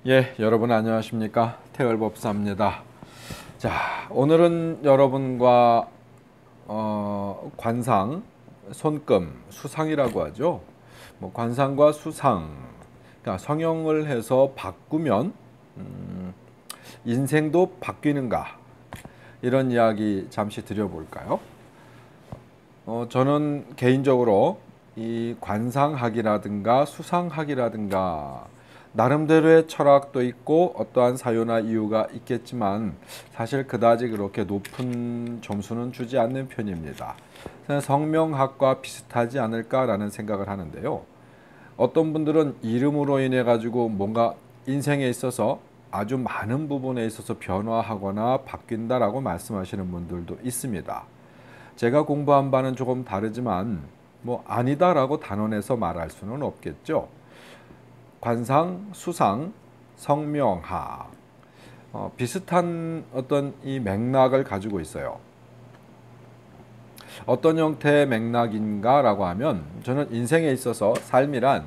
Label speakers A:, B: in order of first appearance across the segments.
A: 예, 여러분 안녕하십니까? 태열법사입니다. 자, 오늘은 여러분과 관상, 손금, 수상이라고 하죠. 뭐 관상과 수상, 그러니까 성형을 해서 바꾸면 인생도 바뀌는가? 이런 이야기 잠시 드려볼까요? 저는 개인적으로 이 관상학이라든가 수상학이라든가 나름대로의 철학도 있고 어떠한 사유나 이유가 있겠지만 사실 그다지 그렇게 높은 점수는 주지 않는 편입니다. 성명학과 비슷하지 않을까라는 생각을 하는데요. 어떤 분들은 이름으로 인해 가지고 뭔가 인생에 있어서 아주 많은 부분에 있어서 변화하거나 바뀐다라고 말씀하시는 분들도 있습니다. 제가 공부한 바는 조금 다르지만 뭐 아니다라고 단언해서 말할 수는 없겠죠. 관상, 수상, 성명학 비슷한 어떤 이 맥락을 가지고 있어요. 어떤 형태의 맥락인가라고 하면 저는 인생에 있어서 삶이란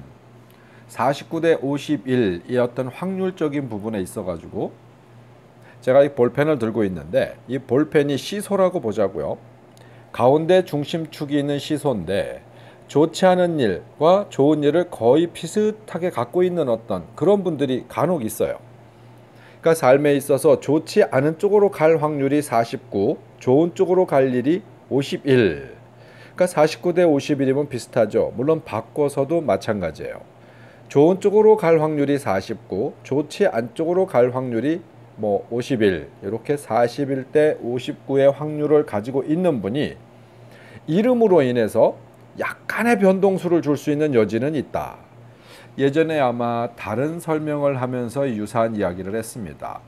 A: 49대 51이 어떤 확률적인 부분에 있어 가지고 제가 이 볼펜을 들고 있는데 이 볼펜이 시소라고 보자고요. 가운데 중심축이 있는 시소인데 좋지 않은 일과 좋은 일을 거의 비슷하게 갖고 있는 어떤 그런 분들이 간혹 있어요. 그러니까 삶에 있어서 좋지 않은 쪽으로 갈 확률이 49, 좋은 쪽으로 갈 일이 51. 그러니까 49대 51이면 비슷하죠. 물론 바꿔서도 마찬가지예요. 좋은 쪽으로 갈 확률이 49, 좋지 않은 쪽으로 갈 확률이 뭐 51, 이렇게 41대 59의 확률을 가지고 있는 분이 이름으로 인해서 약간의 변동수를 줄 수 있는 여지는 있다. 예전에 아마 다른 설명을 하면서 유사한 이야기를 했습니다.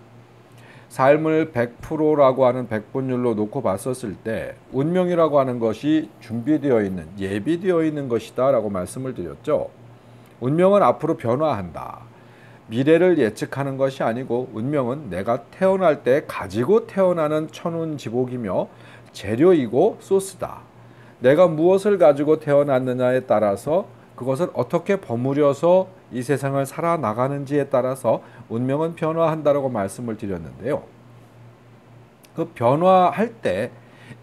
A: 삶을 100%라고 하는 백분율로 놓고 봤었을 때 운명이라고 하는 것이 준비되어 있는, 예비되어 있는 것이다 라고 말씀을 드렸죠. 운명은 앞으로 변화한다. 미래를 예측하는 것이 아니고 운명은 내가 태어날 때 가지고 태어나는 천운지복이며 재료이고 소스다. 내가 무엇을 가지고 태어났느냐에 따라서 그것을 어떻게 버무려서 이 세상을 살아나가는지에 따라서 운명은 변화한다라고 말씀을 드렸는데요. 그 변화할 때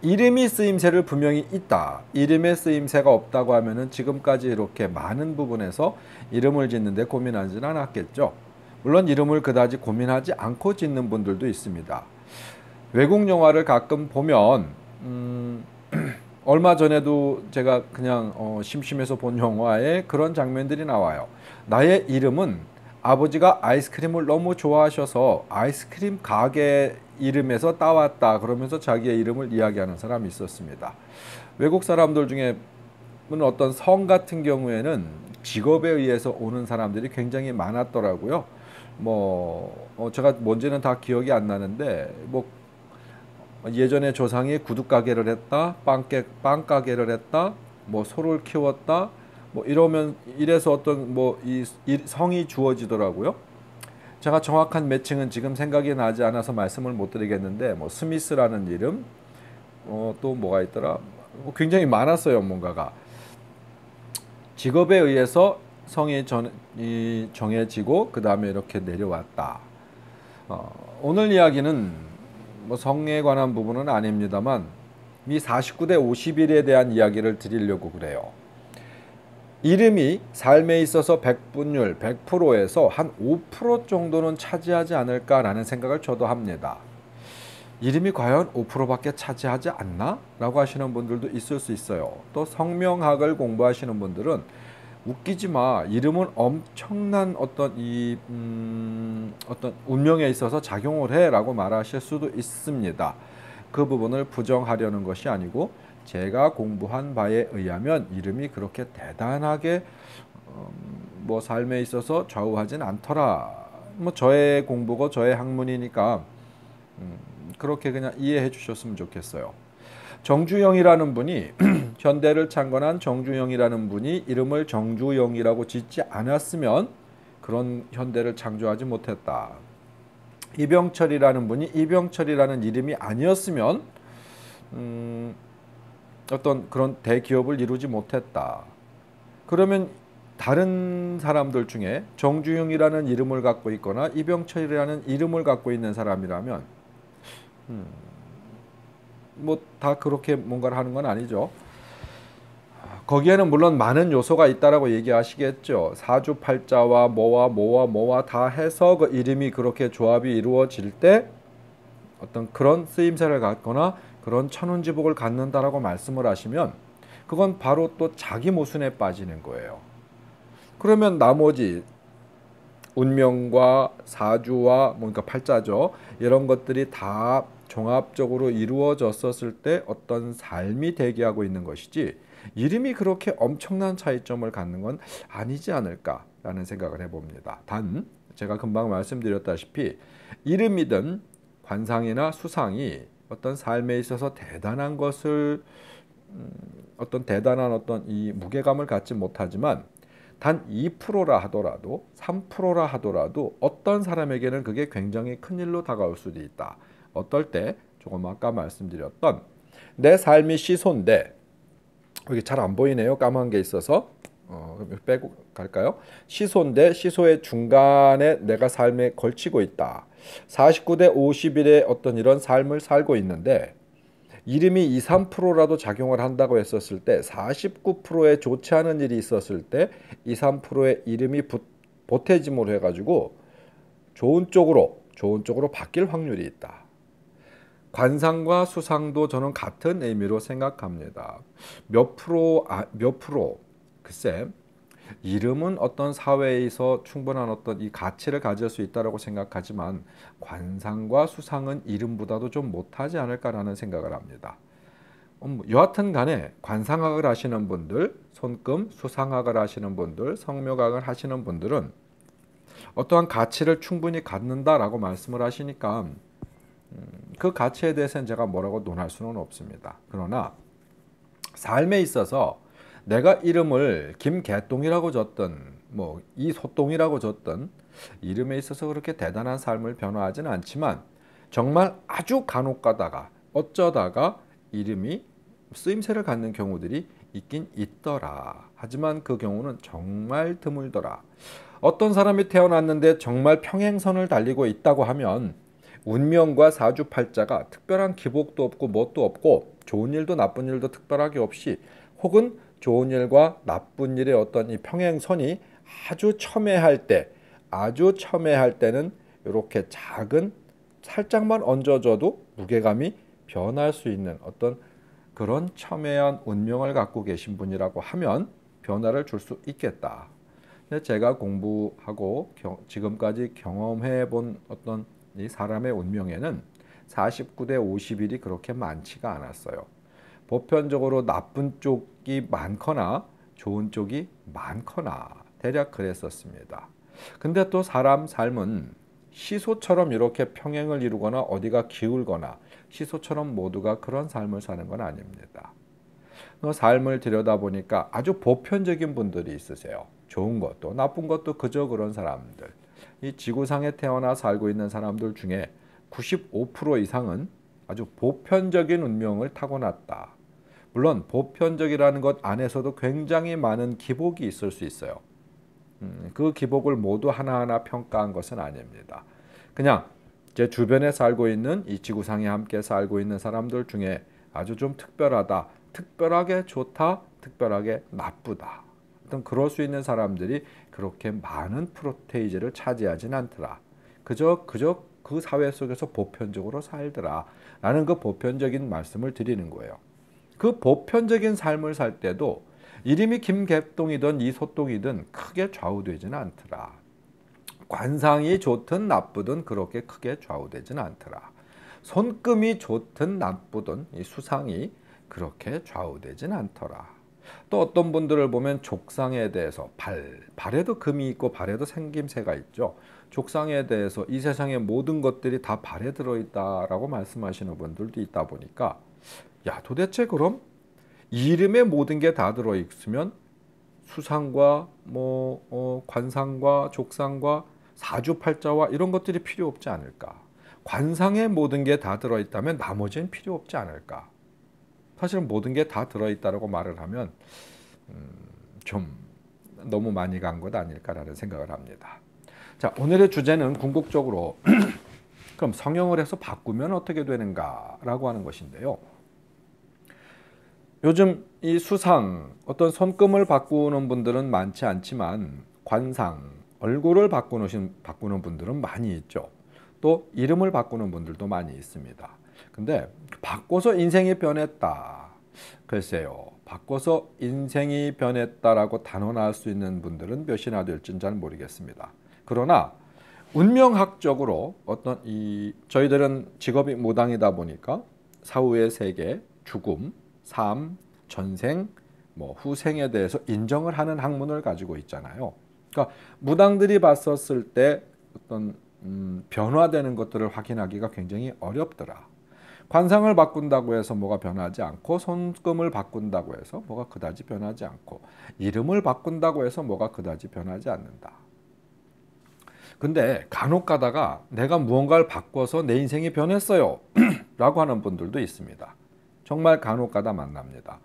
A: 이름이 쓰임새를 분명히 있다. 이름의 쓰임새가 없다고 하면은 지금까지 이렇게 많은 부분에서 이름을 짓는데 고민하지는 않았겠죠. 물론 이름을 그다지 고민하지 않고 짓는 분들도 있습니다. 외국 영화를 가끔 보면 얼마 전에도 제가 그냥 심심해서 본 영화에 그런 장면들이 나와요. 나의 이름은 아버지가 아이스크림을 너무 좋아하셔서 아이스크림 가게 이름에서 따왔다 그러면서 자기의 이름을 이야기하는 사람이 있었습니다. 외국 사람들 중에 어떤 성 같은 경우에는 직업에 의해서 오는 사람들이 굉장히 많았더라고요. 제가 뭔지는 다 기억이 안 나는데 예전에 조상이 구두 가게를 했다, 빵 가게를 했다, 소를 키웠다, 이래서 어떤 이 성이 주어지더라고요. 제가 정확한 매칭은 지금 생각이 나지 않아서 말씀을 못 드리겠는데 스미스라는 이름, 또 뭐가 있더라, 굉장히 많았어요. 뭔가가 직업에 의해서 성이 정해지고 그 다음에 이렇게 내려왔다. 오늘 이야기는 성에 관한 부분은 아닙니다만 이 49대 51에 대한 이야기를 드리려고 그래요. 이름이 삶에 있어서 100분율, 100%에서 한 5% 정도는 차지하지 않을까라는 생각을 저도 합니다. 이름이 과연 5%밖에 차지하지 않나? 라고 하시는 분들도 있을 수 있어요. 또 성명학을 공부하시는 분들은 웃기지 마. 이름은 엄청난 어떤 어떤 운명에 있어서 작용을 해라고 말하실 수도 있습니다. 그 부분을 부정하려는 것이 아니고 제가 공부한 바에 의하면 이름이 그렇게 대단하게 삶에 있어서 좌우하진 않더라. 저의 공부고 저의 학문이니까 그렇게 그냥 이해해 주셨으면 좋겠어요. 정주영이라는 분이 현대를 창건한 정주영이라는 분이 이름을 정주영이라고 짓지 않았으면 그런 현대를 창조하지 못했다. 이병철이라는 분이 이병철이라는 이름이 아니었으면 어떤 그런 대기업을 이루지 못했다. 그러면 다른 사람들 중에 정주영이라는 이름을 갖고 있거나 이병철이라는 이름을 갖고 있는 사람이라면 뭐 다 그렇게 뭔가를 하는 건 아니죠. 거기에는 물론 많은 요소가 있다라고 얘기하시겠죠. 사주팔자와 뭐와 다 해서 그 이름이 그렇게 조합이 이루어질 때 어떤 그런 쓰임새를 갖거나 그런 천운지복을 갖는다라고 말씀을 하시면 그건 바로 또 자기 모순에 빠지는 거예요. 그러면 나머지 운명과 사주와 뭔가 팔자죠. 이런 것들이 다 종합적으로 이루어졌었을 때 어떤 삶이 대기하고 있는 것이지 이름이 그렇게 엄청난 차이점을 갖는 건 아니지 않을까라는 생각을 해봅니다. 단 제가 금방 말씀드렸다시피 이름이든 관상이나 수상이 어떤 삶에 있어서 대단한 것을 어떤 대단한 어떤 이 무게감을 갖지 못하지만 단 2%라 하더라도 3%라 하더라도 어떤 사람에게는 그게 굉장히 큰 일로 다가올 수도 있다. 어떨 때 조금 아까 말씀드렸던 내 삶이 시소인데 여기 잘 안 보이네요. 까만 게 있어서 빼고 갈까요? 시소인데 시소의 중간에 내가 삶에 걸치고 있다. 49대 51의 어떤 이런 삶을 살고 있는데 이름이 2, 3%라도 작용을 한다고 했었을 때 49%에 좋지 않은 일이 있었을 때 2, 3%의 이름이 보태짐으로 해가지고 좋은 쪽으로 바뀔 확률이 있다. 관상과 수상도 저는 같은 의미로 생각합니다. 몇 프로 글쎄 이름은 어떤 사회에서 충분한 어떤 이 가치를 가질 수 있다고 생각하지만 관상과 수상은 이름보다도 좀 못하지 않을까라는 생각을 합니다. 여하튼 간에 관상학을 하시는 분들, 손금, 수상학을 하시는 분들, 성묘학을 하시는 분들은 어떠한 가치를 충분히 갖는다라고 말씀을 하시니까 그 가치에 대해서는 제가 뭐라고 논할 수는 없습니다. 그러나 삶에 있어서 내가 이름을 김개똥이라고 줬든 뭐 이소똥이라고 줬든 이름에 있어서 그렇게 대단한 삶을 변화하지는 않지만 정말 아주 간혹 가다가 어쩌다가 이름이 쓰임새를 갖는 경우들이 있긴 있더라. 하지만 그 경우는 정말 드물더라. 어떤 사람이 태어났는데 정말 평행선을 달리고 있다고 하면 운명과 사주팔자가 특별한 기복도 없고 뭣도 없고 좋은 일도 나쁜 일도 특별하게 없이 혹은 좋은 일과 나쁜 일의 어떤 이 평행선이 아주 첨예할 때는 이렇게 작은 살짝만 얹어줘도 무게감이 변할 수 있는 어떤 그런 첨예한 운명을 갖고 계신 분이라고 하면 변화를 줄 수 있겠다. 제가 공부하고 지금까지 경험해 본 어떤 이 사람의 운명에는 49대 51이 그렇게 많지가 않았어요. 보편적으로 나쁜 쪽이 많거나 좋은 쪽이 많거나 대략 그랬었습니다. 근데 또 사람 삶은 시소처럼 이렇게 평행을 이루거나 어디가 기울거나 시소처럼 모두가 그런 삶을 사는 건 아닙니다. 삶을 들여다보니까 아주 보편적인 분들이 있으세요. 좋은 것도 나쁜 것도 그저 그런 사람들. 이 지구상에 태어나 살고 있는 사람들 중에 95% 이상은 아주 보편적인 운명을 타고났다. 물론 보편적이라는 것 안에서도 굉장히 많은 기복이 있을 수 있어요. 그 기복을 모두 하나하나 평가한 것은 아닙니다. 그냥 제 주변에 살고 있는 이 지구상에 함께 살고 있는 사람들 중에 아주 좀 특별하다, 특별하게 좋다, 특별하게 나쁘다. 어떤 그럴 수 있는 사람들이 그렇게 많은 프로테이지를 차지하진 않더라. 그저 그 사회 속에서 보편적으로 살더라. 라는 그 보편적인 말씀을 드리는 거예요. 그 보편적인 삶을 살 때도 이름이 김개똥이든 이소똥이든 크게 좌우되지는 않더라. 관상이 좋든 나쁘든 그렇게 크게 좌우되지는 않더라. 손금이 좋든 나쁘든 이 수상이 그렇게 좌우되지는 않더라. 또 어떤 분들을 보면 족상에 대해서 발에도 금이 있고 발에도 생김새가 있죠. 족상에 대해서 이 세상의 모든 것들이 다 발에 들어있다라고 말씀하시는 분들도 있다 보니까 야 도대체 그럼 이름에 모든 게 다 들어있으면 수상과 관상과 족상과 사주팔자와 이런 것들이 필요 없지 않을까? 관상에 모든 게 다 들어있다면 나머지는 필요 없지 않을까? 사실은 모든 게 다 들어있다라고 말을 하면 좀 너무 많이 간 것 아닐까라는 생각을 합니다. 자, 오늘의 주제는 궁극적으로 그럼 성형을 해서 바꾸면 어떻게 되는가라고 하는 것인데요. 요즘 이 수상, 어떤 손금을 바꾸는 분들은 많지 않지만 관상, 얼굴을 바꾸는 분들은 많이 있죠. 또 이름을 바꾸는 분들도 많이 있습니다. 근데 바꿔서 인생이 변했다. 글쎄요. 바꿔서 인생이 변했다라고 단언할 수 있는 분들은 몇이나 될지는 잘 모르겠습니다. 그러나 운명학적으로 저희들은 직업이 무당이다 보니까 사후의 세계, 죽음, 삶, 전생, 후생에 대해서 인정을 하는 학문을 가지고 있잖아요. 그러니까 무당들이 봤었을 때 어떤 변화되는 것들을 확인하기가 굉장히 어렵더라. 관상을 바꾼다고 해서 뭐가 변하지 않고, 손금을 바꾼다고 해서 뭐가 그다지 변하지 않고, 이름을 바꾼다고 해서 뭐가 그다지 변하지 않는다. 근데 간혹 가다가 내가 무언가를 바꿔서 내 인생이 변했어요 라고 하는 분들도 있습니다. 정말 간혹 가다 만납니다.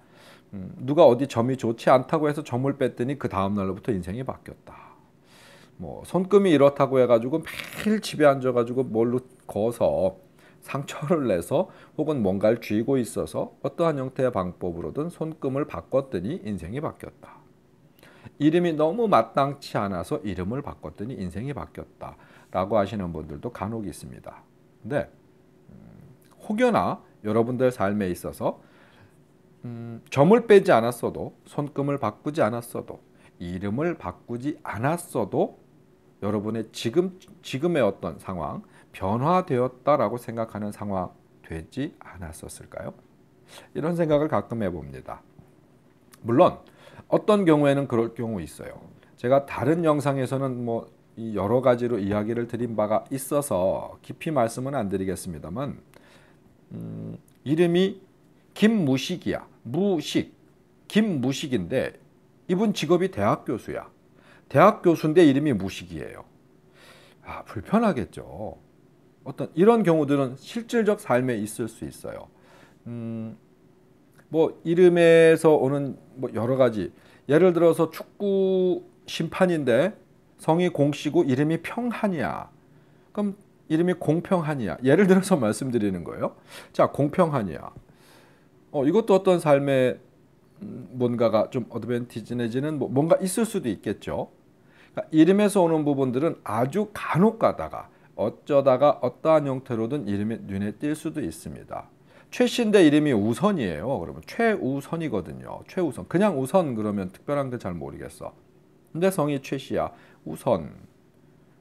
A: 누가 어디 점이 좋지 않다고 해서 점을 뺐더니 그 다음날로부터 인생이 바뀌었다. 손금이 이렇다고 해가지고 매일 집에 앉아가지고 뭘로 거서 상처를 내서 혹은 뭔가를 쥐고 있어서 어떠한 형태의 방법으로든 손금을 바꿨더니 인생이 바뀌었다. 이름이 너무 마땅치 않아서 이름을 바꿨더니 인생이 바뀌었다 라고 하시는 분들도 간혹 있습니다. 근데 혹여나 여러분들 삶에 있어서 점을 빼지 않았어도, 손금을 바꾸지 않았어도, 이름을 바꾸지 않았어도 여러분의 지금의 어떤 상황, 변화되었다라고 생각하는 상황 되지 않았었을까요? 이런 생각을 가끔 해봅니다. 물론 어떤 경우에는 그럴 경우 있어요. 제가 다른 영상에서는 여러 가지로 이야기를 드린 바가 있어서 깊이 말씀은 안 드리겠습니다만, 이름이 김무식이야. 김무식인데 이분 직업이 대학 교수야. 대학 교수인데 이름이 무식이에요. 불편하겠죠. 이런 경우들은 실질적 삶에 있을 수 있어요. 이름에서 오는 여러 가지, 예를 들어서 축구 심판인데 성이 공씨고 이름이 평한이야. 그럼 이름이 공평한이야. 예를 들어서 말씀드리는 거예요. 자, 공평한이야. 이것도 어떤 삶에 뭔가가 좀 어드밴티지내지는 뭔가 있을 수도 있겠죠. 그러니까 이름에서 오는 부분들은 아주 간혹 가다가 어쩌다가 어떠한 형태로든 이름이 눈에 띌 수도 있습니다. 최씨인데 이름이 우선이에요. 그러면 최우선이거든요. 최우선. 그냥 우선 그러면 특별한 게 잘 모르겠어. 근데 성이 최씨야. 우선.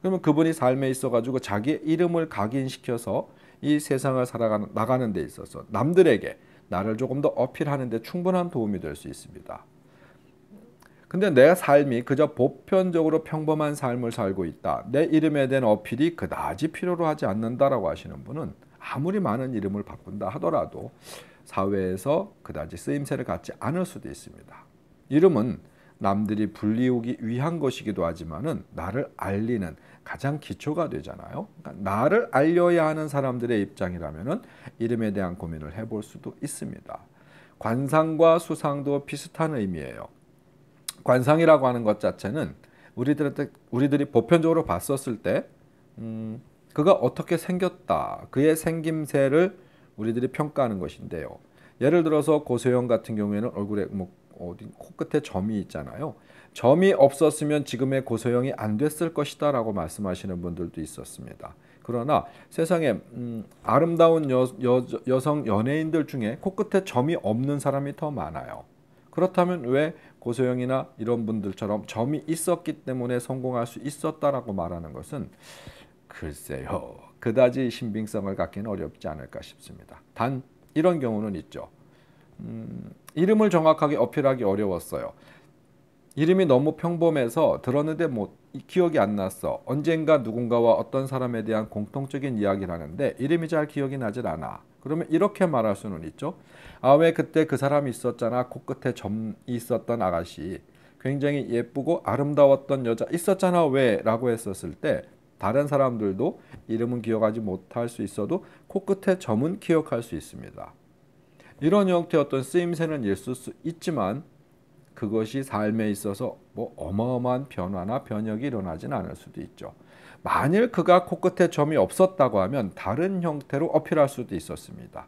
A: 그러면 그분이 삶에 있어가지고 자기의 이름을 각인시켜서 이 세상을 나가는 데 있어서 남들에게 나를 조금 더 어필하는 데 충분한 도움이 될 수 있습니다. 근데 내 삶이 그저 보편적으로 평범한 삶을 살고 있다. 내 이름에 대한 어필이 그다지 필요로 하지 않는다라고 하시는 분은 아무리 많은 이름을 바꾼다 하더라도 사회에서 그다지 쓰임새를 갖지 않을 수도 있습니다. 이름은 남들이 불리우기 위한 것이기도 하지만은 나를 알리는 가장 기초가 되잖아요. 그러니까 나를 알려야 하는 사람들의 입장이라면은 이름에 대한 고민을 해볼 수도 있습니다. 관상과 수상도 비슷한 의미예요. 관상이라고 하는 것 자체는 우리들이 보편적으로 봤었을 때 그가 어떻게 생겼다, 그의 생김새를 우리들이 평가하는 것인데요. 예를 들어서 고소영 같은 경우에는 얼굴에 코끝에 점이 있잖아요. 점이 없었으면 지금의 고소영이 안 됐을 것이다 라고 말씀하시는 분들도 있었습니다. 그러나 세상에 아름다운 여성 연예인들 중에 코끝에 점이 없는 사람이 더 많아요. 그렇다면 왜 고소영이나 이런 분들처럼 점이 있었기 때문에 성공할 수 있었다라고 말하는 것은 글쎄요, 그다지 신빙성을 갖기는 어렵지 않을까 싶습니다. 단 이런 경우는 있죠. 이름을 정확하게 어필하기 어려웠어요. 이름이 너무 평범해서 들었는데 기억이 안 났어. 언젠가 누군가와 어떤 사람에 대한 공통적인 이야기를 하는데 이름이 잘 기억이 나질 않아. 그러면 이렇게 말할 수는 있죠. 왜 그때 그 사람이 있었잖아. 코끝에 점이 있었던 아가씨. 굉장히 예쁘고 아름다웠던 여자 있었잖아. 왜? 라고 했었을 때 다른 사람들도 이름은 기억하지 못할 수 있어도 코끝에 점은 기억할 수 있습니다. 이런 형태의 어떤 쓰임새는 있을 수 있지만 그것이 삶에 있어서 뭐 어마어마한 변화나 변혁이 일어나진 않을 수도 있죠. 만일 그가 코끝에 점이 없었다고 하면 다른 형태로 어필할 수도 있었습니다.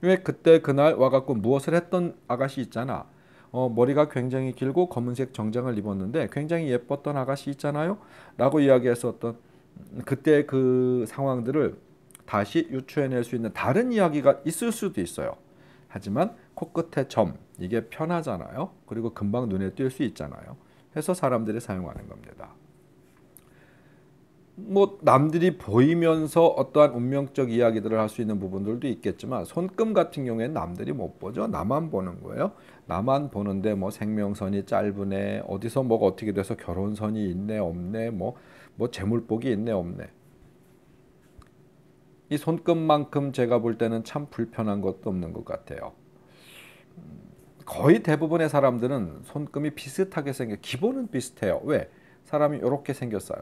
A: 왜 그때 그날 와갖고 무엇을 했던 아가씨 있잖아. 머리가 굉장히 길고 검은색 정장을 입었는데 굉장히 예뻤던 아가씨 있잖아요. 라고 이야기했었던 그때 그 상황들을 다시 유추해낼 수 있는 다른 이야기가 있을 수도 있어요. 하지만 코끝에 점, 이게 편하잖아요. 그리고 금방 눈에 띌 수 있잖아요. 해서 사람들이 사용하는 겁니다. 뭐 남들이 보이면서 어떠한 운명적 이야기들을 할 수 있는 부분들도 있겠지만 손금 같은 경우에는 남들이 못 보죠. 나만 보는 거예요. 나만 보는데 뭐 생명선이 짧으네, 어디서 뭐가 어떻게 돼서 결혼선이 있네 없네, 뭐 재물복이 있네 없네. 이 손금만큼 제가 볼 때는 참 불편한 것도 없는 것 같아요. 거의 대부분의 사람들은 손금이 비슷하게 기본은 비슷해요. 왜? 사람이 이렇게 생겼어요.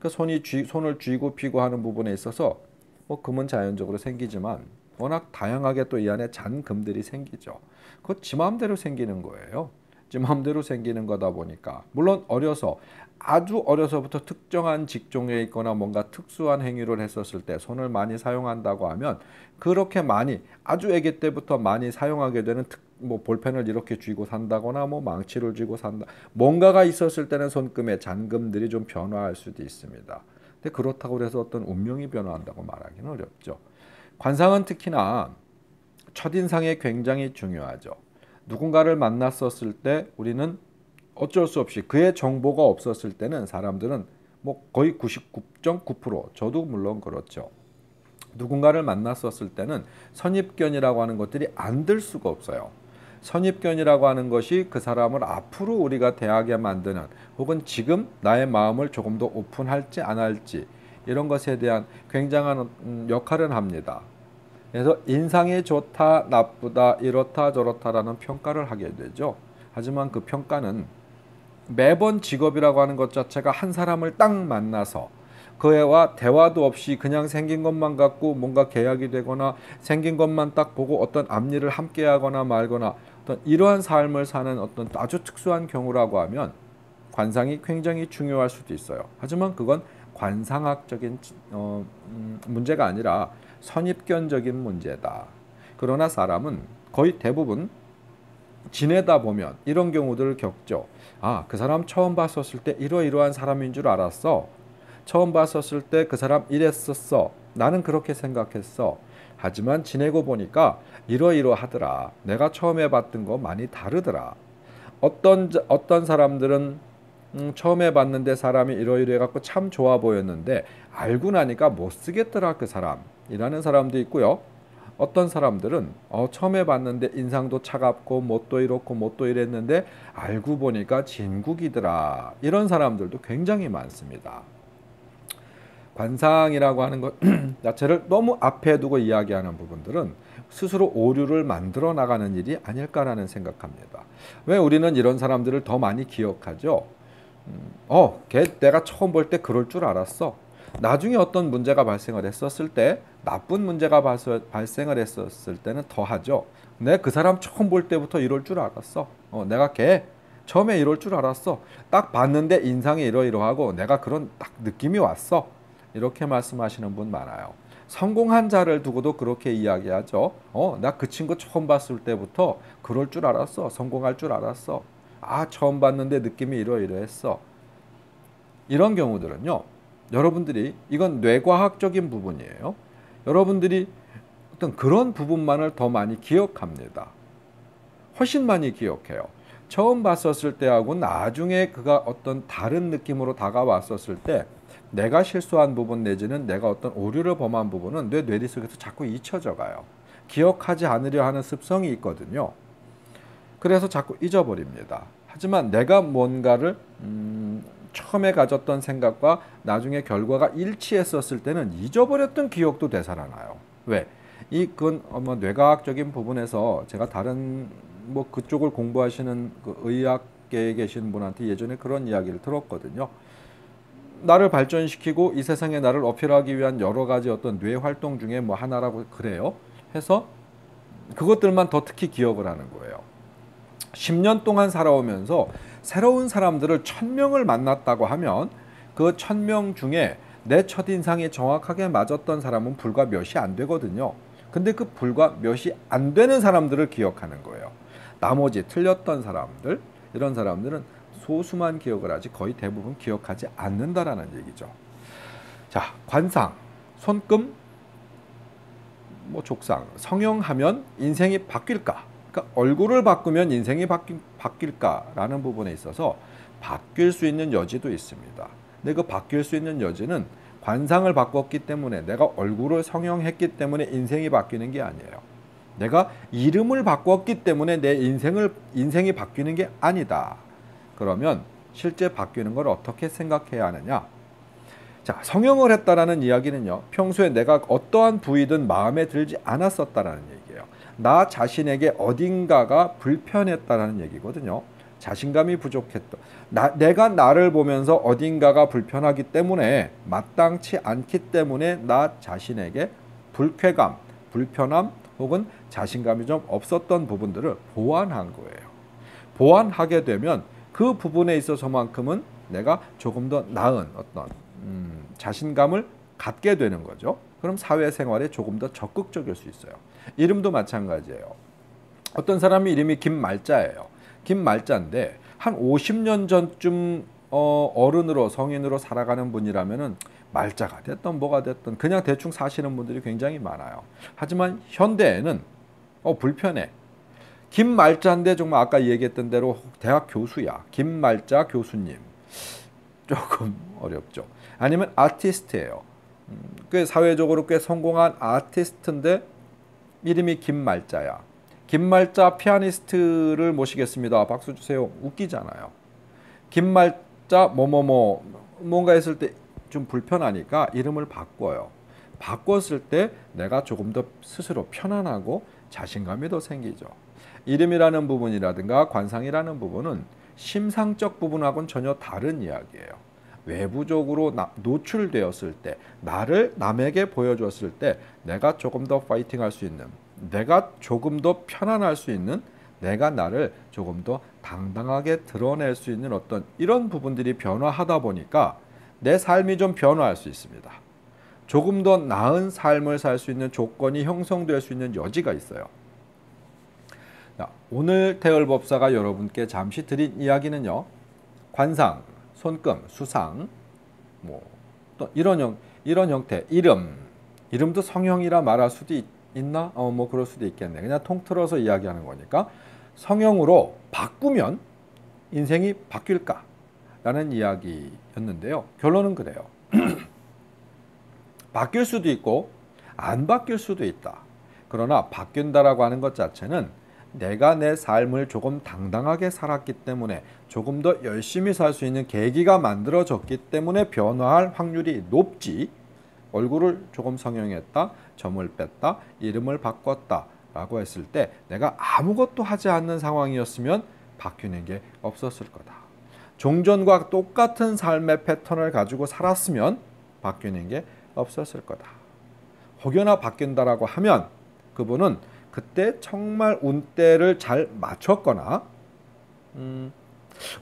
A: 그 손을 쥐고 피고 하는 부분에 있어서 뭐 금은 자연적으로 생기지만 워낙 다양하게 또 이 안에 잔금들이 생기죠. 그거 지 마음대로 생기는 거예요. 지 마음대로 생기는 거다 보니까 물론 아주 어려서부터 특정한 직종에 있거나 뭔가 특수한 행위를 했었을 때 손을 많이 사용한다고 하면 그렇게 많이 아주 아기 때부터 많이 사용하게 되는 뭐 볼펜을 이렇게 쥐고 산다거나 뭐 망치를 쥐고 산다 뭔가가 있었을 때는 손금의 잔금들이 좀 변화할 수도 있습니다. 근데 그렇다고 해서 어떤 운명이 변화한다고 말하기는 어렵죠. 관상은 특히나 첫인상에 굉장히 중요하죠. 누군가를 만났었을 때 우리는 어쩔 수 없이 그의 정보가 없었을 때는 사람들은 뭐 거의 99.9% 저도 물론 그렇죠. 누군가를 만났었을 때는 선입견이라고 하는 것들이 안 들 수가 없어요. 선입견이라고 하는 것이 그 사람을 앞으로 우리가 대하게 만드는 혹은 지금 나의 마음을 조금 더 오픈할지 안 할지 이런 것에 대한 굉장한 역할을 합니다. 그래서 인상이 좋다, 나쁘다, 이렇다, 저렇다라는 평가를 하게 되죠. 하지만 그 평가는 매번 직업이라고 하는 것 자체가 한 사람을 딱 만나서 그애와 대화도 없이 그냥 생긴 것만 갖고 뭔가 계약이 되거나 생긴 것만 딱 보고 어떤 앞일을 함께 하거나 말거나 어떤 이러한 삶을 사는 어떤 아주 특수한 경우라고 하면 관상이 굉장히 중요할 수도 있어요. 하지만 그건 관상학적인 문제가 아니라 선입견적인 문제다. 그러나 사람은 거의 대부분 지내다 보면 이런 경우들을 겪죠. 그 사람 처음 봤었을 때 이러이러한 사람인 줄 알았어. 처음 봤었을 때 그 사람 이랬었어. 나는 그렇게 생각했어. 하지만 지내고 보니까 이러이러하더라. 내가 처음에 봤던 거 많이 다르더라. 어떤 사람들은 처음에 봤는데 사람이 이러이러해 갖고 참 좋아 보였는데 알고 나니까 못 쓰겠더라 그 사람이라는 사람도 있고요. 어떤 사람들은 처음에 봤는데 인상도 차갑고 못도 이렇고 못도 이랬는데 알고 보니까 진국이더라. 이런 사람들도 굉장히 많습니다. 관상이라고 하는 것 자체를 너무 앞에 두고 이야기하는 부분들은 스스로 오류를 만들어 나가는 일이 아닐까라는 생각합니다. 왜 우리는 이런 사람들을 더 많이 기억하죠? 걔 내가 처음 볼 때 그럴 줄 알았어. 나중에 어떤 문제가 발생을 했었을 때 나쁜 문제가 발생을 했었을 때는 더 하죠. 내가 그 사람 처음 볼 때부터 이럴 줄 알았어. 내가 걔 처음에 이럴 줄 알았어. 딱 봤는데 인상이 이러이러하고 내가 그런 딱 느낌이 왔어. 이렇게 말씀하시는 분 많아요. 성공한 자를 두고도 그렇게 이야기하죠. 나 그 친구 처음 봤을 때부터 그럴 줄 알았어. 성공할 줄 알았어. 처음 봤는데 느낌이 이러이러했어. 이런 경우들은요. 여러분들이 이건 뇌과학적인 부분이에요. 여러분들이 어떤 그런 부분만을 더 많이 기억합니다. 훨씬 많이 기억해요. 처음 봤었을 때하고 나중에 그가 어떤 다른 느낌으로 다가왔었을 때 내가 실수한 부분 내지는 내가 어떤 오류를 범한 부분은 뇌 뇌리 속에서 자꾸 잊혀져 가요. 기억하지 않으려 하는 습성이 있거든요. 그래서 자꾸 잊어버립니다. 하지만 내가 뭔가를 처음에 가졌던 생각과 나중에 결과가 일치했었을 때는 잊어버렸던 기억도 되살아나요. 왜? 그건 뇌과학적인 부분에서 제가 다른 뭐 그쪽을 공부하시는 그 의학계에 계신 분한테 예전에 그런 이야기를 들었거든요. 나를 발전시키고 이 세상에 나를 어필하기 위한 여러 가지 어떤 뇌 활동 중에 뭐 하나라고 그래요. 해서 그것들만 더 특히 기억을 하는 거예요. 10년 동안 살아오면서 새로운 사람들을 1000명을 만났다고 하면 그 1000명 중에 내 첫인상이 정확하게 맞았던 사람은 불과 몇이 안 되거든요. 근데 그 불과 몇이 안 되는 사람들을 기억하는 거예요. 나머지 틀렸던 사람들, 이런 사람들은 소수만 기억을 하지 거의 대부분 기억하지 않는다라는 얘기죠. 자, 관상, 손금, 족상, 성형하면 인생이 바뀔까? 그러니까 얼굴을 바꾸면 인생이 바뀔까라는 부분에 있어서 바뀔 수 있는 여지도 있습니다. 근데 그 바뀔 수 있는 여지는 관상을 바꿨기 때문에, 내가 얼굴을 성형했기 때문에 인생이 바뀌는 게 아니에요. 내가 이름을 바꿨기 때문에 내 인생이 바뀌는 게 아니다. 그러면 실제 바뀌는 걸 어떻게 생각해야 하느냐? 자, 성형을 했다라는 이야기는요, 평소에 내가 어떠한 부위든 마음에 들지 않았었다라는 얘기예요. 나 자신에게 어딘가가 불편했다라는 얘기거든요. 자신감이 부족했다. 내가 나를 보면서 어딘가가 불편하기 때문에, 마땅치 않기 때문에 나 자신에게 불쾌감, 불편함 혹은 자신감이 좀 없었던 부분들을 보완한 거예요. 보완하게 되면 그 부분에 있어서만큼은 내가 조금 더 나은 어떤 자신감을 갖게 되는 거죠. 그럼 사회생활에 조금 더 적극적일 수 있어요. 이름도 마찬가지예요. 어떤 사람이 이름이 김말자예요. 김말자인데 한 50년 전쯤 어른으로, 성인으로 살아가는 분이라면은 말자가 됐든 뭐가 됐든 그냥 대충 사시는 분들이 굉장히 많아요. 하지만 현대에는 불편해. 김말자인데 정말 아까 얘기했던 대로 대학 교수야. 김말자 교수님. 조금 어렵죠. 아니면 아티스트예요. 꽤 사회적으로 꽤 성공한 아티스트인데 이름이 김말자야. 김말자 피아니스트를 모시겠습니다. 박수 주세요. 웃기잖아요. 김말자 뭐뭐뭐 뭔가 했을 때 좀 불편하니까 이름을 바꿔요. 바꿨을 때 내가 조금 더 스스로 편안하고 자신감이 더 생기죠. 이름이라는 부분이라든가 관상이라는 부분은 심상적 부분하고는 전혀 다른 이야기예요. 외부적으로 노출되었을 때, 나를 남에게 보여줬을 때 내가 조금 더 파이팅할 수 있는, 내가 조금 더 편안할 수 있는, 내가 나를 조금 더 당당하게 드러낼 수 있는 어떤 이런 부분들이 변화하다 보니까 내 삶이 좀 변화할 수 있습니다. 조금 더 나은 삶을 살 수 있는 조건이 형성될 수 있는 여지가 있어요. 자, 오늘 태열법사가 여러분께 잠시 드린 이야기는요, 관상, 손금, 수상, 또 이런 형태, 이름도 성형이라 말할 수도 있나? 그럴 수도 있겠네. 그냥 통틀어서 이야기하는 거니까 성형으로 바꾸면 인생이 바뀔까? 라는 이야기였는데요. 결론은 그래요. 바뀔 수도 있고 안 바뀔 수도 있다. 그러나 바뀐다라고 하는 것 자체는 내가 내 삶을 조금 당당하게 살았기 때문에, 조금 더 열심히 살 수 있는 계기가 만들어졌기 때문에 변화할 확률이 높지, 얼굴을 조금 성형했다, 점을 뺐다, 이름을 바꿨다 라고 했을 때 내가 아무것도 하지 않는 상황이었으면 바뀌는 게 없었을 거다. 종전과 똑같은 삶의 패턴을 가지고 살았으면 바뀌는 게 없었을 거다. 혹여나 바뀐다라고 하면 그분은 그때 정말 운때를 잘 맞췄거나,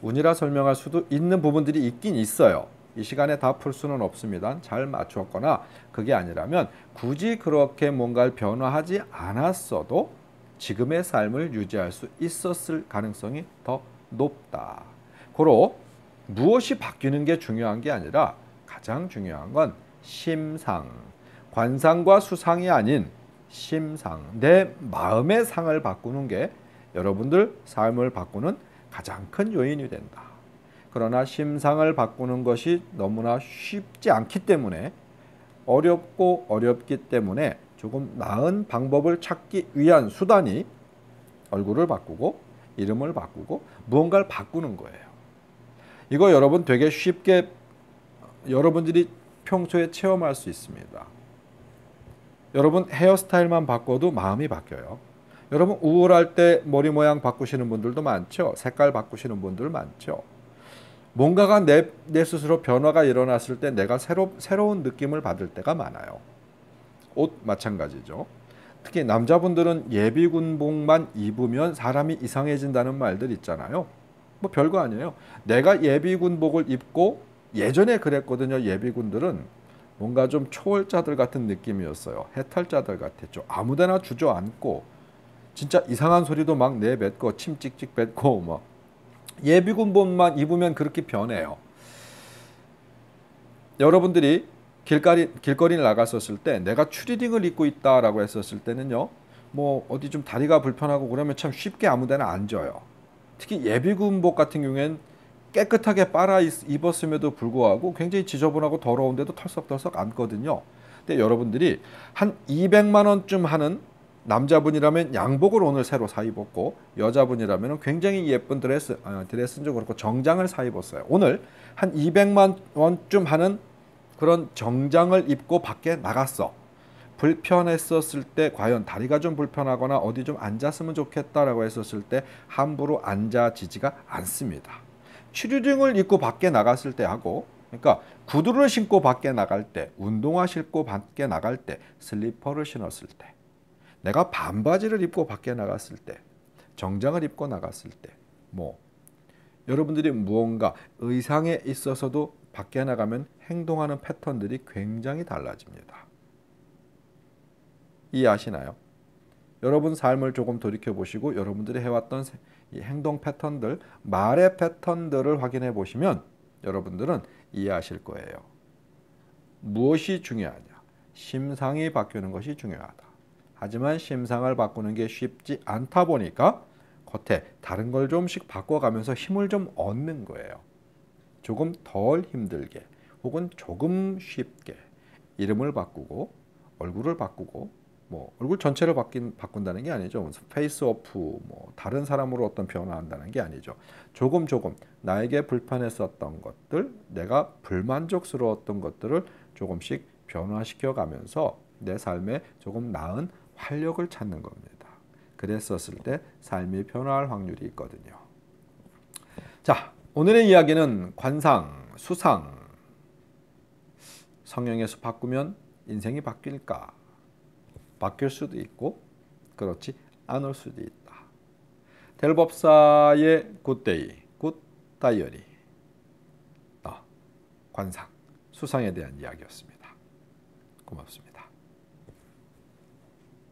A: 운이라 설명할 수도 있는 부분들이 있긴 있어요. 이 시간에 다 풀 수는 없습니다. 잘 맞췄거나, 그게 아니라면 굳이 그렇게 뭔가를 변화하지 않았어도 지금의 삶을 유지할 수 있었을 가능성이 더 높다. 고로 무엇이 바뀌는 게 중요한 게 아니라 가장 중요한 건 심상, 관상과 수상이 아닌 심상, 내 마음의 상을 바꾸는 게 여러분들 삶을 바꾸는 가장 큰 요인이 된다. 그러나 심상을 바꾸는 것이 너무나 쉽지 않기 때문에, 어렵기 때문에 조금 나은 방법을 찾기 위한 수단이 얼굴을 바꾸고 이름을 바꾸고 무언가를 바꾸는 거예요. 이거 여러분 되게 쉽게 여러분들이 평소에 체험할 수 있습니다. 여러분 헤어스타일만 바꿔도 마음이 바뀌어요. 여러분 우울할 때 머리 모양 바꾸시는 분들도 많죠. 색깔 바꾸시는 분들 많죠. 뭔가가 내 스스로 변화가 일어났을 때 내가 새로운 느낌을 받을 때가 많아요. 옷 마찬가지죠. 특히 남자분들은 예비군복만 입으면 사람이 이상해진다는 말들 있잖아요. 뭐 별거 아니에요. 내가 예비군복을 입고 예전에 그랬거든요. 예비군들은 뭔가 좀 초월자들 같은 느낌이었어요. 해탈자들 같았죠. 아무데나 주저앉고 진짜 이상한 소리도 막 내뱉고 침 찍찍 뱉고 막 예비군복만 입으면 그렇게 변해요. 여러분들이 길거리를 나갔었을 때 내가 추리닝을 입고 있다라고 했었을 때는요. 뭐 어디 좀 다리가 불편하고 그러면 참 쉽게 아무데나 앉아요. 특히 예비군복 같은 경우에는 깨끗하게 빨아 입었음에도 불구하고 굉장히 지저분하고 더러운데도 털썩털썩 앉거든요. 근데 여러분들이 한 200만 원쯤 하는 남자분이라면 양복을 오늘 새로 사 입었고 여자분이라면 굉장히 예쁜 드레스는 그렇고 정장을 사 입었어요. 오늘 한 200만 원쯤 하는 그런 정장을 입고 밖에 나갔어. 불편했었을 때 과연 다리가 좀 불편하거나 어디 좀 앉았으면 좋겠다라고 했었을 때 함부로 앉아지지가 않습니다. 추리닝을 입고 밖에 나갔을 때 하고 그러니까 구두를 신고 밖에 나갈 때 운동화 신고 밖에 나갈 때 슬리퍼를 신었을 때 내가 반바지를 입고 밖에 나갔을 때 정장을 입고 나갔을 때 뭐 여러분들이 무언가 의상에 있어서도 밖에 나가면 행동하는 패턴들이 굉장히 달라집니다. 이해하시나요? 여러분 삶을 조금 돌이켜보시고 여러분들이 해왔던 이 행동 패턴들, 말의 패턴들을 확인해 보시면 여러분들은 이해하실 거예요. 무엇이 중요하냐? 심상이 바뀌는 것이 중요하다. 하지만 심상을 바꾸는 게 쉽지 않다 보니까 겉에 다른 걸 좀씩 바꿔가면서 힘을 좀 얻는 거예요. 조금 덜 힘들게 혹은 조금 쉽게 이름을 바꾸고 얼굴을 바꾸고 뭐 얼굴 전체를 바꾼다는 게 아니죠. 페이스오프 뭐 다른 사람으로 어떤 변화한다는 게 아니죠. 조금 나에게 불편했었던 것들, 내가 불만족스러웠던 것들을 조금씩 변화시켜 가면서 내 삶에 조금 나은 활력을 찾는 겁니다. 그랬었을 때 삶이 변화할 확률이 있거든요. 자, 오늘의 이야기는 관상, 수상, 성형에서 바꾸면 인생이 바뀔까? 바뀔 수도 있고 그렇지 않을 수도 있다. 델법사의 굿데이, 굿다이어리 관상, 수상에 대한 이야기였습니다. 고맙습니다.